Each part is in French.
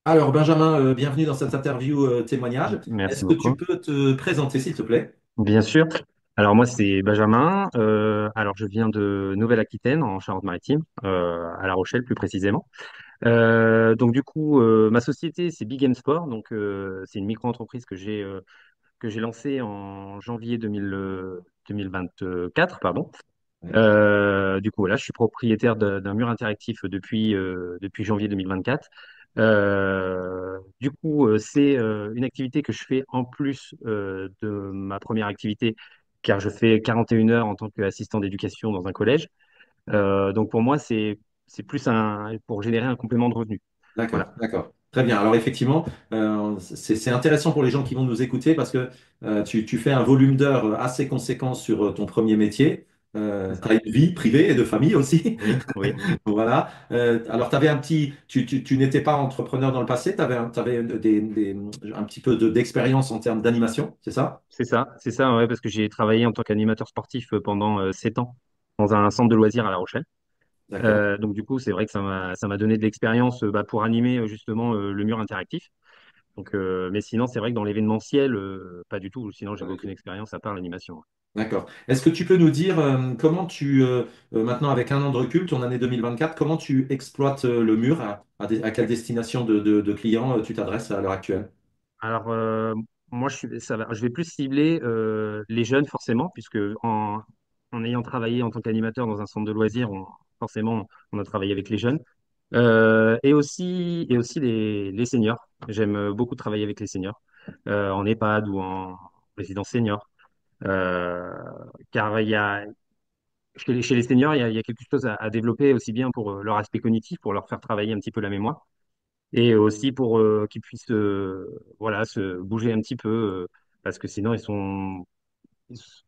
Alors, Benjamin, bienvenue dans cette interview témoignage. Merci Est-ce que tu beaucoup. peux te présenter, s'il te plaît? Bien sûr. Alors moi, c'est Benjamin. Alors je viens de Nouvelle-Aquitaine, en Charente-Maritime, à La Rochelle plus précisément. Donc du coup, ma société, c'est Big M Sport. Donc c'est une micro-entreprise que j'ai lancée en janvier 2024, pardon. Oui. Du coup, voilà, je suis propriétaire d'un mur interactif depuis janvier 2024. Du coup, c'est une activité que je fais en plus de ma première activité, car je fais 41 heures en tant qu'assistant d'éducation dans un collège. Donc pour moi, c'est plus pour générer un complément de revenu. D'accord, Voilà. d'accord. Très bien. Alors, effectivement, c'est intéressant pour les gens qui vont nous écouter parce que tu fais un volume d'heures assez conséquent sur ton premier métier. C'est Tu ça. as une vie privée et de famille aussi. Oui, oui. Voilà. Alors, tu avais un petit. Tu n'étais pas entrepreneur dans le passé, tu avais, un petit peu d'expérience en termes d'animation, c'est ça? C'est ça, ouais, parce que j'ai travaillé en tant qu'animateur sportif pendant 7 ans dans un centre de loisirs à La Rochelle. D'accord. Donc du coup, c'est vrai que ça m'a donné de l'expérience pour animer justement le mur interactif. Donc, mais sinon, c'est vrai que dans l'événementiel, pas du tout. Sinon, Pas j'avais du aucune tout. expérience à part l'animation. D'accord. Est-ce que tu peux nous dire comment maintenant avec un an de recul, ton année 2024, comment tu exploites le mur, à quelle destination de clients tu t'adresses à l'heure actuelle? Alors, moi, je vais plus cibler les jeunes forcément, puisque en ayant travaillé en tant qu'animateur dans un centre de loisirs, forcément, on a travaillé avec les jeunes. Et aussi les seniors. J'aime beaucoup travailler avec les seniors, en EHPAD ou en résidence senior. Euh, Car chez les seniors, il y a quelque chose à développer aussi bien pour leur aspect cognitif, pour leur faire travailler un petit peu la mémoire, et aussi pour qu'ils puissent voilà, se bouger un petit peu, parce que sinon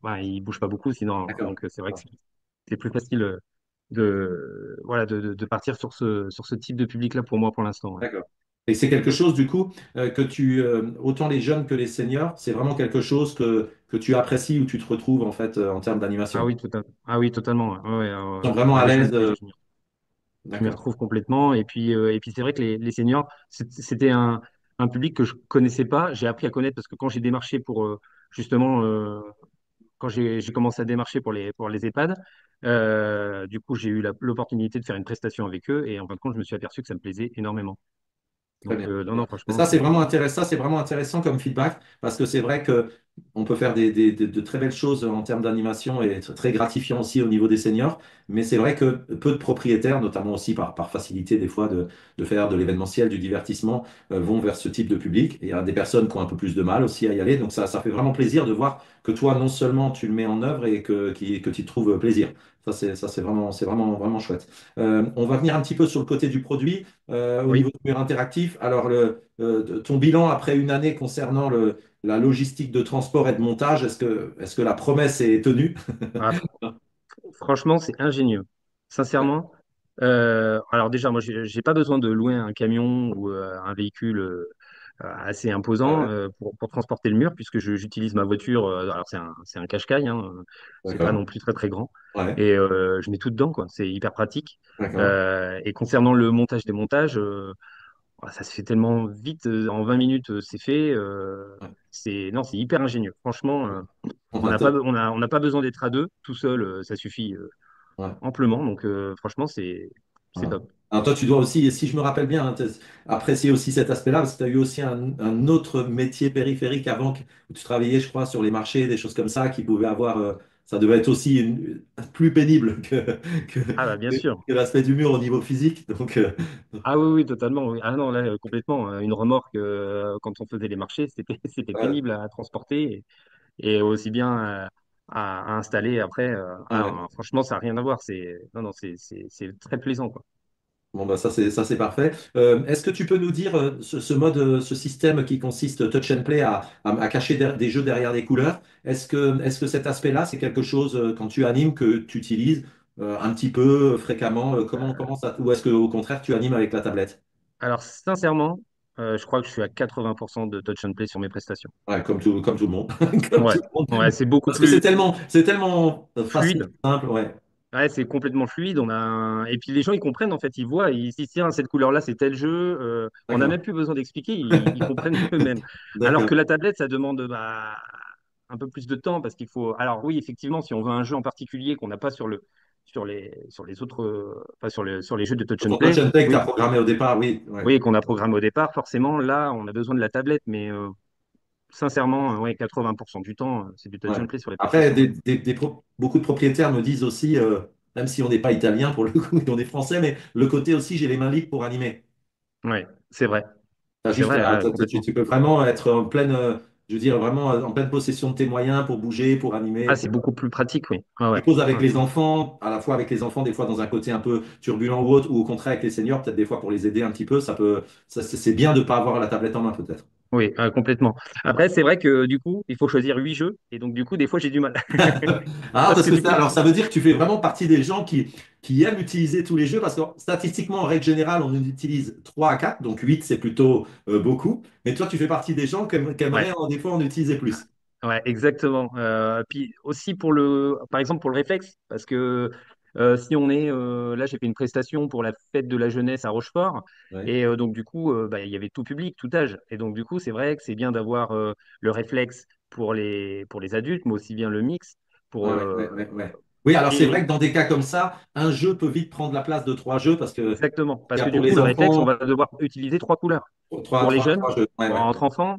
enfin, ils bougent pas beaucoup sinon. D'accord. Donc c'est vrai que c'est plus facile voilà, de partir sur ce type de public-là pour moi pour l'instant. Ouais. D'accord. Et c'est quelque chose, du coup, autant les jeunes que les seniors, c'est vraiment quelque chose que tu apprécies, où tu te retrouves, en fait, en termes d'animation. Ah oui, totalement. Ouais. Ils sont vraiment à Les l'aise. jeunes, je m'y D'accord. retrouve complètement. Et puis c'est vrai que les seniors, c'était un public que je connaissais pas. J'ai appris à connaître parce que quand j'ai démarché pour justement, quand j'ai commencé à démarcher pour les EHPAD, du coup, j'ai eu l'opportunité de faire une prestation avec eux. Et en fin de compte, je me suis aperçu que ça me plaisait énormément. Très Donc, bien. non, Très non, bien. Mais franchement, ça, c'est vraiment intéressant comme feedback parce que c'est vrai que on peut faire de très belles choses en termes d'animation et être très gratifiant aussi au niveau des seniors. Mais c'est vrai que peu de propriétaires, notamment aussi par facilité des fois de faire de l'événementiel, du divertissement, vont vers ce type de public. Et il y a des personnes qui ont un peu plus de mal aussi à y aller. Donc ça fait vraiment plaisir de voir que toi, non seulement tu le mets en œuvre et que tu trouves plaisir. C'est vraiment, vraiment chouette. On va venir un petit peu sur le côté du produit. Au oui. niveau du mur interactif. Alors, ton bilan après une année concernant la logistique de transport et de montage, est-ce que la promesse est tenue? Ah, franchement, c'est ingénieux. Sincèrement. Alors déjà, moi, j'ai pas besoin de louer un camion ou un véhicule assez imposant Ouais, pour transporter le mur, puisque j'utilise ma voiture. Alors c'est un Qashqai, hein, c'est pas d'accord. non plus très très grand. Ouais, Et je mets tout dedans, quoi. C'est hyper pratique. d'accord. Et concernant le montage des montages, ça se fait tellement vite. En 20 minutes, c'est fait. Ouais, Non, c'est hyper ingénieux. Franchement, on va top. on n'a pas besoin d'être à deux. Tout seul, ça suffit Ouais, amplement. Donc, franchement, c'est voilà. top. Alors toi, tu dois aussi, si je me rappelle bien, hein, apprécier aussi cet aspect-là, parce que tu as eu aussi un autre métier périphérique avant, où tu travaillais, je crois, sur les marchés, des choses comme ça, qui pouvaient avoir, ça devait être aussi plus pénible que, Ah, bah, bien sûr. que l'aspect du mur au niveau physique. Donc, Ah oui, oui, totalement. Oui. Ah non, là, complètement. Une remorque, quand on faisait les marchés, c'était ouais, pénible à transporter et aussi bien à installer après. Ah ouais. non, non, franchement, ça n'a rien à voir. Non, non, c'est très plaisant, quoi. Bon, bah ça c'est parfait. Est-ce que tu peux nous dire ce mode, ce système qui consiste touch and play à cacher des jeux derrière des couleurs, est-ce que cet aspect-là, c'est quelque chose quand tu animes que tu utilises un petit peu fréquemment, comment ça, ou est-ce que au contraire tu animes avec la tablette? Alors, sincèrement, je crois que je suis à 80% de touch and play sur mes prestations. Ouais, comme tout le monde. Comme tout Ouais, le monde. ouais, c'est beaucoup Parce que plus c'est tellement facile, fluide. simple, ouais. Ouais, c'est complètement fluide. Et puis les gens, ils comprennent, en fait, ils voient, ils se disent, tiens, cette couleur-là, c'est tel jeu. On n'a D'accord. même plus besoin d'expliquer, ils comprennent eux-mêmes. Alors D'accord. que la tablette, ça demande bah, un peu plus de temps parce qu'il faut. Alors oui, effectivement, si on veut un jeu en particulier qu'on n'a pas sur les autres, enfin, sur les jeux de touch and Ton touch play, and take, tu as oui, programmé au départ, oui. Ouais. oui, qu'on a programmé au départ, forcément, là, on a besoin de la tablette, mais sincèrement, ouais, 80% du temps, c'est du touch Ouais. and play sur les Après, PlayStation. beaucoup de propriétaires me disent aussi, même si on n'est pas italien pour le coup, on est français, mais le côté aussi, j'ai les mains libres pour animer. Ouais, c'est vrai. T'as C'est juste, vrai, tu, complètement. tu peux vraiment être en pleine, je veux dire, vraiment en pleine possession de tes moyens pour bouger, pour Ah, animer. c'est beaucoup plus pratique, oui. Ouais, Je ouais, suppose avec ouais. les enfants, à la fois avec les enfants, des fois dans un côté un peu turbulent ou autre, ou au contraire avec les seniors, peut-être des fois pour les aider un petit peu, c'est bien de ne pas avoir la tablette en main peut-être. Oui, complètement. Après, c'est vrai que du coup, il faut choisir 8 jeux. Et donc, du coup, des fois, j'ai du mal. Ah, Parce parce que que du ça, coup, alors ça veut dire que tu fais vraiment partie des gens qui aiment utiliser tous les jeux, parce que statistiquement, en règle générale, on en utilise 3 à 4, donc 8 c'est plutôt beaucoup. Mais toi, tu fais partie des gens qui ouais, aimeraient des fois en utiliser plus. ouais, exactement. Puis aussi par exemple, pour le réflexe, parce que si on est, là, j'ai fait une prestation pour la fête de la jeunesse à Rochefort. Ouais, Et donc, du coup, bah, il y avait tout public, tout âge. Et donc, du coup, c'est vrai que c'est bien d'avoir le réflexe pour les adultes, mais aussi bien le mix pour, ouais, ouais, ouais, ouais, ouais. Oui, alors c'est vrai et que dans des cas comme ça, un jeu peut vite prendre la place de 3 jeux, parce que exactement. il y Parce a que pour du coup, les le réflexe, on enfants va devoir utiliser 3 couleurs. Pour les jeunes, trois jeux. Ouais, ouais. entre enfants,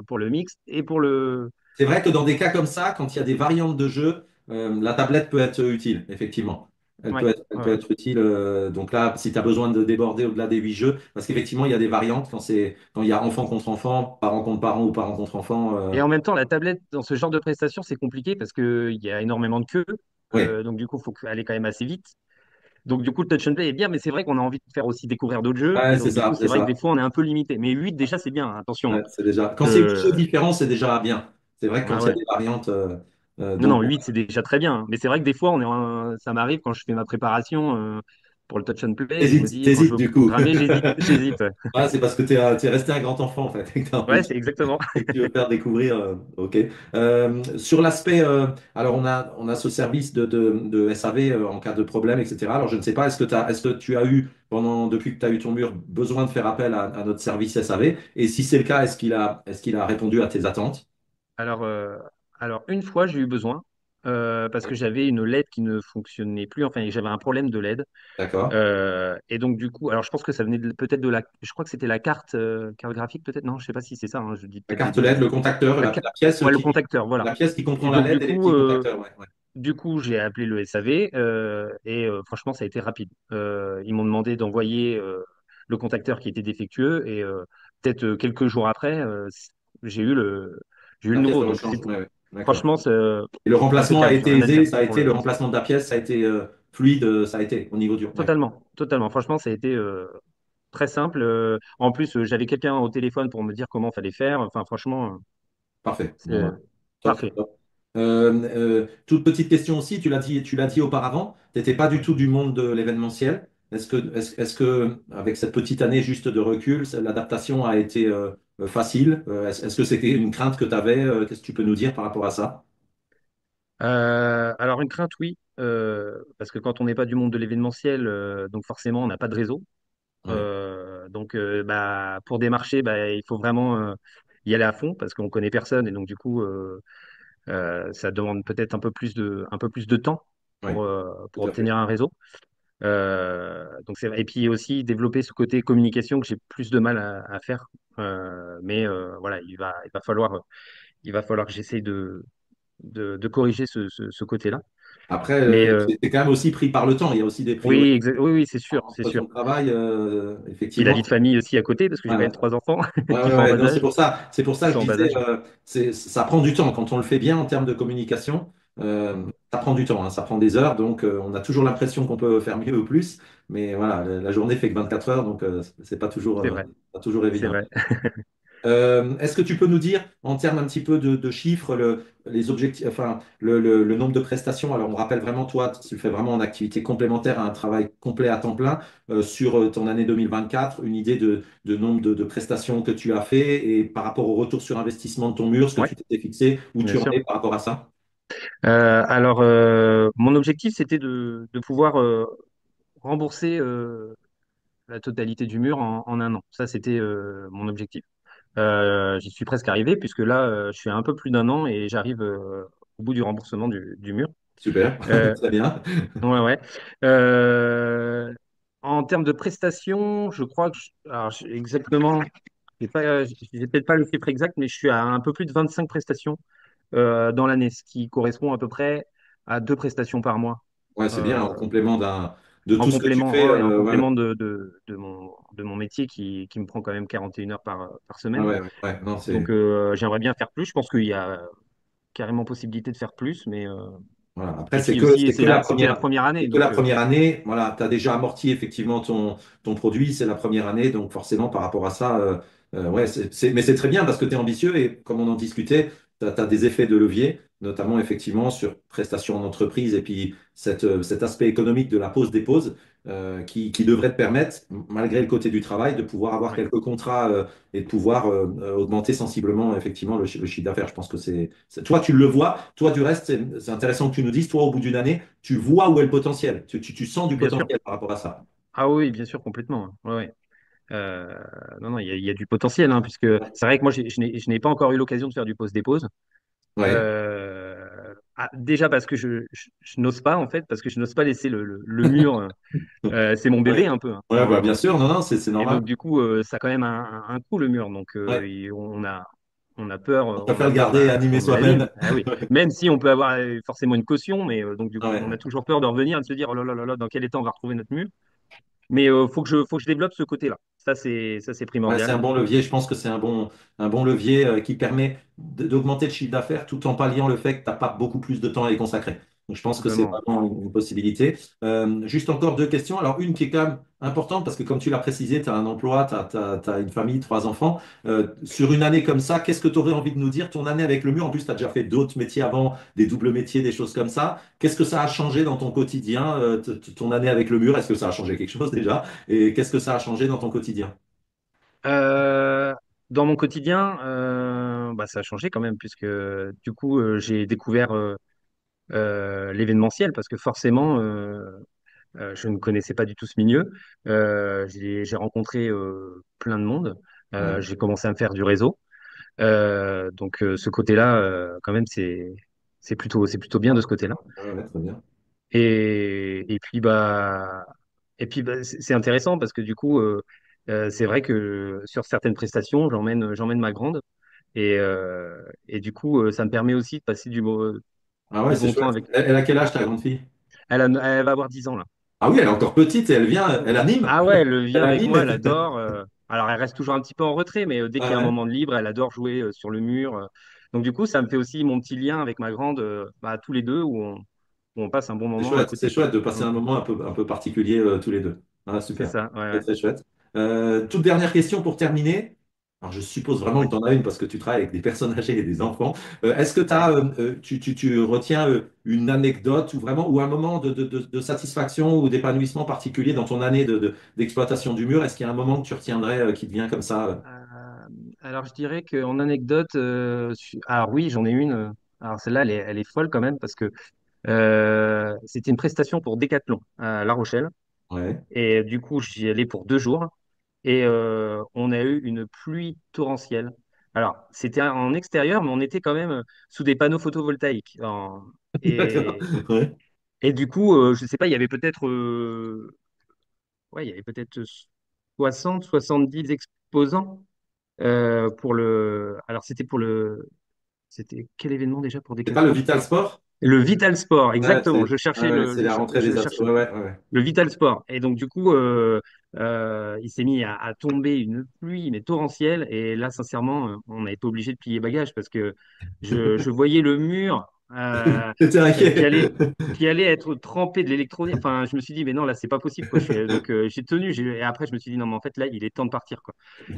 pour le mix et pour le. C'est vrai que dans des cas comme ça, quand il y a des variantes de jeu, la tablette peut être utile, effectivement. Ouais, Elle ouais, peut ouais. être utile. Donc là, si tu as besoin de déborder au-delà des 8 jeux, parce qu'effectivement, il y a des variantes quand il y a enfant contre enfant, parent contre parent ou parent contre enfant. Et en même temps, la tablette, dans ce genre de prestation, c'est compliqué parce qu'il y a énormément de queues. Oui, Donc, du coup, il faut aller quand même assez vite. Donc, du coup, le touch and play est bien, mais c'est vrai qu'on a envie de faire aussi découvrir d'autres jeux. Et ouais, c'est donc, du coup, ça, c'est c'est vrai que des ça. fois, on est un peu limité. Mais 8 déjà, c'est bien, hein, attention. Ouais, c'est déjà. Quand c'est 8 jeux Euh, différents, c'est déjà bien. C'est vrai que quand ah il y a ouais. des variantes, Non, donc non, 8 c'est déjà très bien, hein. Mais c'est vrai que des fois, ça m'arrive quand je fais ma préparation pour le touch and play et je me dis, quand je t'hésites veux du coup. programmer, j'hésite. Ah, c'est parce que t'es resté un grand enfant en fait, et que t'as envie Ouais, c'est exactement. et que tu veux faire découvrir. Ok. Sur l'aspect, alors on a ce service de SAV en cas de problème, etc. Alors je ne sais pas, est-ce que tu as eu, depuis que tu as eu ton mur, besoin de faire appel à notre service SAV? Et si c'est le cas, est-ce qu'il a répondu à tes attentes? Alors, euh, alors une fois, j'ai eu besoin parce que Oui. j'avais une LED qui ne fonctionnait plus. Enfin, j'avais un problème de LED. D'accord. Et donc, du coup, alors je pense que ça venait peut-être de la. Je crois que c'était la carte graphique, peut-être. Non, je sais pas si c'est ça, hein, je dis La peut-être des carte LED, le bêtises. contacteur, La la, ca- la pièce Ouais, le qui, contacteur, voilà. la pièce qui comprend Et la donc, LED et les petits contacteurs. Ouais, ouais. du coup, j'ai appelé le SAV et franchement, ça a été rapide. Ils m'ont demandé d'envoyer le contacteur qui était défectueux et peut-être quelques jours après, j'ai eu le, j'ai eu le La pièce nouveau. de Donc, rechange. Ouais, ouais. D'accord. franchement, c'est Et le remplacement a impeccable, été rien à aisé, dire ça a pour été le le. remplacement de la pièce, ça a été fluide, ça a été au niveau du. Ouais, Totalement, totalement. Franchement, ça a été très simple. En plus, j'avais quelqu'un au téléphone pour me dire comment fallait faire. Enfin, franchement, parfait. c'est Bon, bah, top, parfait. top. Toute petite question aussi, tu l'as dit auparavant, tu n'étais pas du tout du monde de l'événementiel. Est-ce que, avec cette petite année juste de recul, l'adaptation a été facile? Est-ce que c'était une crainte que tu avais? Qu'est-ce que tu peux nous dire par rapport à ça? Alors, une crainte, oui, parce que quand on n'est pas du monde de l'événementiel, donc forcément, on n'a pas de réseau. Ouais, Donc, bah, pour démarcher, bah, il faut vraiment y aller à fond parce qu'on connaît personne et donc du coup, ça demande peut-être un peu plus de temps ouais, pour tout à fait. obtenir un réseau. Donc et puis aussi développer ce côté communication que j'ai plus de mal à faire. Mais voilà, il va falloir que j'essaye de corriger ce côté-là. Après, Mais c'est quand même aussi pris par le temps. Il y a aussi des oui, priorités oui, oui, c'est sûr, c'est entre sûr. ton travail, Puis la effectivement. vie de famille aussi à côté parce que j'ai quand même Voilà. 3 enfants Ouais, qui ouais, sont en ouais. bas Non, c'est âge, pour ça, c'est pour qui ça que sont je en bas disais, âge. ça prend du temps. Quand on le fait bien en termes de communication, ça prend du temps, hein, ça prend des heures. Donc, on a toujours l'impression qu'on peut faire mieux ou plus. Mais voilà, la journée fait que 24 heures, donc c'est C'est vrai, pas toujours c'est évident. vrai. Est-ce que tu peux nous dire, en termes un petit peu de chiffres, les objectifs, enfin, le nombre de prestations? Alors, on rappelle vraiment, toi, tu le fais vraiment en activité complémentaire à un travail complet à temps plein sur ton année 2024, une idée de nombre de prestations que tu as fait et par rapport au retour sur investissement de ton mur, ce que Ouais, tu t'étais fixé, où bien tu en sûr. es par rapport à ça? Mon objectif, c'était de pouvoir rembourser la totalité du mur en un an. Ça, c'était mon objectif. J'y suis presque arrivé, puisque là, je suis à un peu plus d'un an et j'arrive au bout du remboursement du mur. Super, Euh, très bien. ouais, ouais. Euh, En termes de prestations, je crois que, exactement, j'ai peut-être pas le chiffre exact, mais je suis à un peu plus de 25 prestations dans l'année, ce qui correspond à peu près à 2 prestations par mois. Ouais, c'est bien, en Euh, complément de En tout ce que tu complément, fais. ouais, ouais, en Ouais, complément de mon métier qui me prend quand même 41 heures par ouais, semaine. ouais, ouais. Non, c'est. Donc, j'aimerais bien faire plus. Je pense qu'il y a carrément possibilité de faire plus. Voilà. Après, Et puis aussi, c'était la première c'est année. que la Donc, première année. Voilà, tu as déjà amorti effectivement ton produit, c'est la première année. Donc, forcément, par rapport à ça, ouais, mais c'est très bien parce que tu es ambitieux et comme on en discutait, tu as des effets de levier, notamment effectivement sur prestations en entreprise et puis cet aspect économique de la pause des pauses qui devrait te permettre, malgré le côté du travail, de pouvoir avoir ouais, quelques contrats et de pouvoir augmenter sensiblement effectivement le chiffre d'affaires. Je pense que toi, tu le vois. Toi, du reste, c'est intéressant que tu nous dises, toi, au bout d'une année, tu vois où est le potentiel. Tu sens du bien sûr. potentiel par rapport à ça. Ah oui, bien sûr, complètement. Ouais, ouais. Euh, non, non, il y a du potentiel, hein, puisque c'est vrai que moi, je n'ai pas encore eu l'occasion de faire du pose-dépose. Ouais. Déjà parce que je n'ose pas, en fait, parce que je n'ose pas laisser le mur. C'est mon Ouais. bébé un peu, hein. Ouais, bah, bien sûr, non, non, c'est Et normal. donc, du coup, ça a quand même un coût, le mur. Donc, Ouais. on a peur, On on préfère a le peur garder et animer qu'on nous l'anime. soi-même. Ah oui. Ouais. Même si on peut avoir forcément une caution, mais donc, du coup, on a Ouais. toujours peur de revenir et de se dire, oh là là là là, dans quel état on va retrouver notre mur. Mais faut que je développe ce côté-là. Ça, c'est Ouais, c'est primordial. un bon levier. Je pense que c'est un bon levier qui permet d'augmenter le chiffre d'affaires tout en palliant le fait que tu n'as pas beaucoup plus de temps à y consacrer. Donc, je pense que c'est Complètement. vraiment une possibilité. Juste encore deux questions. Alors, une qui est quand même importante parce que, comme tu l'as précisé, tu as un emploi, tu as une famille, trois enfants. Sur une année comme ça, qu'est-ce que tu aurais envie de nous dire? Ton année avec le mur, en plus, tu as déjà fait d'autres métiers avant, des doubles métiers, des choses comme ça. Qu'est-ce que ça a changé dans ton quotidien, ton année avec le mur? Est-ce que ça a changé quelque chose déjà? Et qu'est-ce que ça a changé dans ton quotidien? Euh, Dans mon quotidien, bah, ça a changé quand même, puisque du coup, j'ai découvert l'événementiel, parce que forcément, je ne connaissais pas du tout ce milieu. J'ai rencontré plein de monde. Ouais. J'ai commencé à me faire du réseau. Donc, ce côté-là, quand même, c'est plutôt bien de ce côté-là. Ouais, ouais, très bien. Et puis, c'est intéressant parce que du coup, c'est vrai que sur certaines prestations, j'emmène ma grande. Et du coup, ça me permet aussi de passer Ah ouais, du c'est bon temps chouette. avec. Elle a quel âge, ta grande fille? Elle va avoir 10 ans là. Ah oui, elle est encore petite et elle vient, elle anime. Ah ouais, elle vient Elle avec anime. moi, elle adore. Alors, elle reste toujours un petit peu en retrait, mais dès qu'il y a un Ouais, moment de libre, elle adore jouer sur le mur. Donc, du coup, ça me fait aussi mon petit lien avec ma grande, bah, tous les deux, où on passe un bon moment à c'est côté, quoi. chouette de passer Mm. un moment un peu particulier tous les deux. Ah, C'est super. ça, ouais, C'est ouais. très chouette. Toute dernière question pour terminer. Alors, je suppose vraiment que Ouais, tu en as une parce que tu travailles avec des personnes âgées et des enfants. Est-ce que ouais. tu retiens une anecdote ou vraiment ou un moment de satisfaction ou d'épanouissement particulier dans ton année d'exploitation du mur? Est-ce qu'il y a un moment que tu retiendrais qui te vient comme ça? Euh, alors, je dirais qu'en anecdote, alors oui, j'en ai une. Alors, celle-là, elle est folle quand même, parce que c'était une prestation pour Decathlon à La Rochelle. Ouais. Et du coup, j'y allais pour 2 jours. Et on a eu une pluie torrentielle. Alors, c'était en extérieur, mais on était quand même sous des panneaux photovoltaïques. D'accord. Et, Ouais. et du coup, je ne sais pas, ouais, il y avait peut-être 60, 70 exposants alors, c'était quel événement déjà pour C'est pas le Decathlon? Vital Sport? Le Vital Sport, Ouais, exactement. Je ouais, cherchais ouais, le, c'est je, la cher- rentrée je des assos. cherchais Ouais, ouais, ouais. le Vital Sport. Et donc, du coup, il s'est mis à tomber une pluie, mais torrentielle. Et là, sincèrement, on a été obligé de plier bagages, parce que je voyais le mur J'étais qui inquiet. allait être trempé de l'électronique. Enfin, je me suis dit, mais non, là, c'est pas possible, quoi. Donc, j'ai tenu. Et après, je me suis dit, non, mais en fait, là, il est temps de partir, quoi.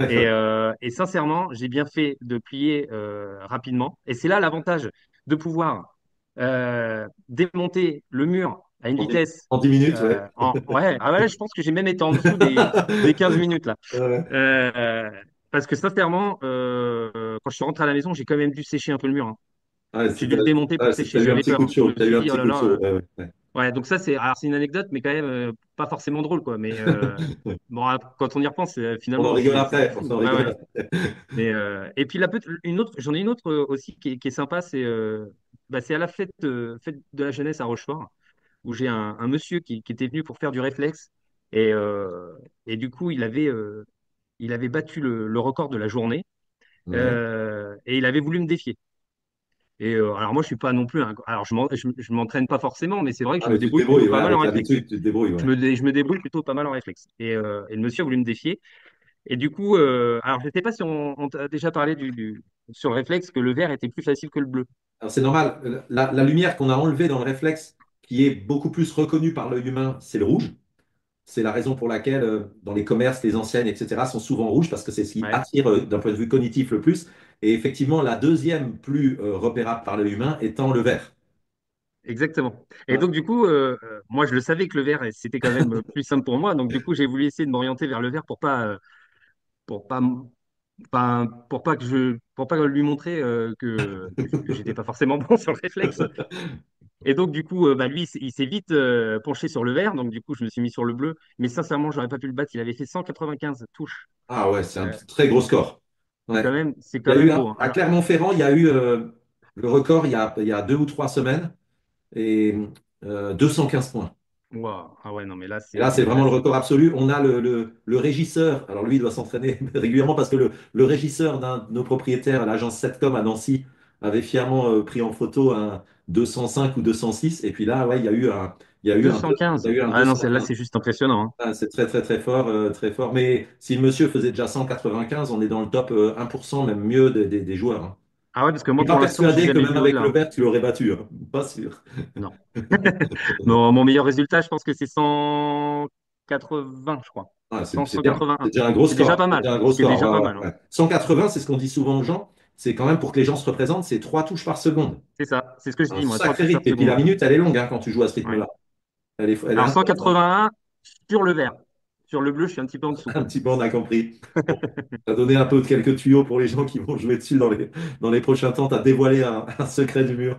Et, D'accord. euh, et sincèrement, j'ai bien fait de plier rapidement. Et c'est là l'avantage de pouvoir démonter le mur à une vitesse. En 10 minutes, ouais. Ouais, ah ouais, je pense que j'ai même été en dessous des 15 minutes là. Ouais. Parce que sincèrement, quand je suis rentré à la maison, j'ai quand même dû sécher un peu le mur, hein. Ouais, J'ai dû le démonter pour sécher. t'as eu un J'avais petit coup peur. de Je chaud. me T'as suis eu un dit, oh petit là coup de chaud. là. Ouais, ouais, Ouais, donc ça, c'est une anecdote, mais quand même pas forcément drôle, quoi. Mais ouais. bon, quand on y repense, On en finalement, rigole c'est un peu après. On fou. en Ouais, rigole ouais. après. Et puis une autre, j'en ai une autre aussi qui est sympa, c'est à la fête de la jeunesse à Rochefort, où j'ai un monsieur qui était venu pour faire du réflexe. Et, euh, et du coup, il avait battu le record de la journée, Ouais. et il avait voulu me défier. Alors moi, je suis pas non plus alors je m'entraîne pas forcément, mais c'est vrai que Ah, je me mais tu te débrouille plutôt débrouilles, ouais, pas mal en avec réflexe. l'habitude, tu te débrouilles, ouais. Je me débrouille plutôt pas mal en réflexe. Et le monsieur a voulu me défier. Et du coup, alors je ne sais pas si on t'a déjà parlé sur le réflexe que le vert était plus facile que le bleu. Alors, c'est normal. La lumière qu'on a enlevée dans le réflexe, qui est beaucoup plus reconnue par l'œil humain, c'est le rouge. C'est la raison pour laquelle, dans les commerces, les enseignes, etc., sont souvent rouges, parce que c'est ce qui Ouais, attire, d'un point de vue cognitif, le plus. Et effectivement, la deuxième plus repérable par l'œil humain étant le vert. exactement. Et Ouais. donc du coup, moi je le savais que le vert c'était quand même plus simple pour moi. Donc du coup, j'ai voulu essayer de m'orienter vers le vert pour pas, m- enfin, pour pas lui montrer que j'étais pas forcément bon sur le réflexe. Et donc du coup, bah, lui, il s'est vite penché sur le vert. Donc du coup, je me suis mis sur le bleu. Mais sincèrement, j'aurais pas pu le battre. Il avait fait 195 touches. Ah ouais, c'est un Euh, très gros score. Ouais. c'est Il y quand a eu même beau, hein. à Clermont-Ferrand, il y a eu le record il y a 2 ou 3 semaines, et 215 points. Waouh. Ah ouais, non, mais Et là, c'est vraiment là, le c'est, record absolu. On a le régisseur. Alors lui, il doit s'entraîner régulièrement parce que le régisseur d'un de nos propriétaires, l'agence Setcom à Nancy, avait fièrement pris en photo un 205 ou 206. Et puis là, ouais, il y 215. a eu un Ah non, celle-là, 215. c'est juste impressionnant, hein. Ah, c'est très, très, très fort, très fort. Mais si le monsieur faisait déjà 195, on est dans le top 1%, même mieux des joueurs, hein. Ah ouais, parce que Je moi, suis pas pour l'instant, j'ai persuadé que jamais même vu avec au-delà, le hein. vert, tu l'aurais battu, hein. Pas sûr. Non. Mon meilleur résultat, je pense que c'est 180, je crois. Ah, 100, c'est bien. C'est 181. déjà un gros C'est déjà score. pas C'est mal. déjà un gros C'est score. déjà Ouais, pas ouais, mal, hein. ouais. 180, c'est ce qu'on dit souvent aux gens. C'est quand même pour que les gens se représentent, c'est 3 touches par seconde. C'est ça. C'est ce que je Un dis, moi, 3 sacré touches par rythme. Et puis la seconde. minute, elle est longue, hein, quand tu joues à ce Ouais. rythme-là. Elle est Alors, intéressante. 181 sur le vert. Sur le bleu, je suis un petit peu en dessous. Un petit peu, on a compris. Bon, t'as donné un peu de quelques tuyaux pour les gens qui vont jouer dessus dans les prochains temps. T'as dévoilé un secret du mur.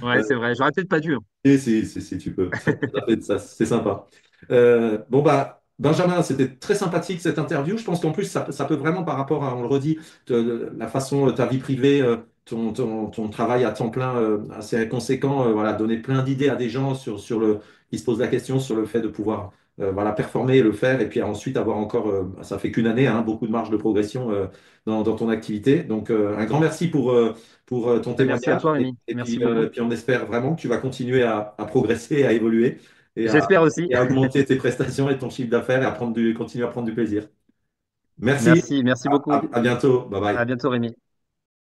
Ouais, c'est vrai. J'aurais peut-être pas dû, hein. Et si tu peux. Ça fait ça, c'est sympa. Bon, bah, Benjamin, c'était très sympathique cette interview. Je pense qu'en plus, ça peut vraiment, par rapport à, on le redit, la façon, ta vie privée, ton travail à temps plein assez conséquent, voilà, donner plein d'idées à des gens qui se posent la question sur le fait de pouvoir voilà, performer et le faire. Et puis ensuite, avoir encore, ça fait qu'une année, hein, beaucoup de marge de progression dans ton activité. Donc, un grand merci pour ton Bah, merci à témoignage. toi, Rémi. Merci beaucoup. Puis on espère vraiment que tu vas continuer à progresser, à évoluer J'espère aussi. et à augmenter tes prestations et ton chiffre d'affaires et continuer à prendre du plaisir. Merci, Merci beaucoup. à bientôt. Bye À bye. bientôt, Rémi.